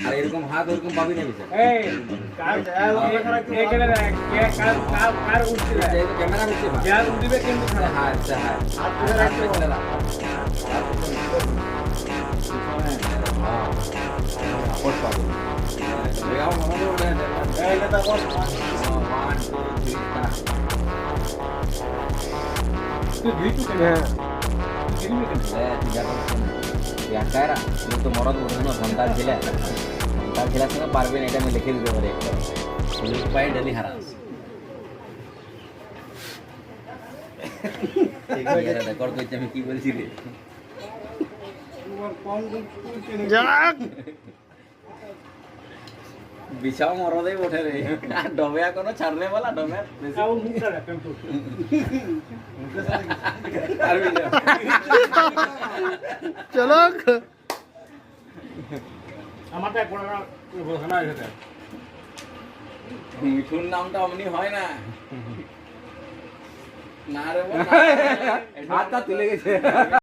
আর এরকম হাত ওরকম পাবি না বিশাল। এই ক্যামেরা উঠছে ক্যামেরা হচ্ছে না। যার উঠবে কিন্তু খারাপ হ্যাঁ আচ্ছা হ্যাঁ হাত ধরে রাখতে হবে। সাপোর্ট পাবো। এইটা তো বল 1 2 3 start। তুই ভিতু কেন গিরবি কেন একারা তুমি তো মরদ বন্ধু সন্তান ছিলে সন্তান ছেলের সঙ্গে পারবেন এটা আমি লিখে দিতে পারি একটা পুলিশ পাই ডেলি হারাস রেকর্ড করছি আমি কি বলছি রে বিছাও মরদেই ওঠে রে ডবে এখনো ছাড়লে বলা ডবে আউ মুখটা রাখ কেন পারবি না চলো আমারটা কোন ঘোষণা হয়েছে মিঠুন নামটা অমনি হয় না না রে হাতটা তুলে গেছে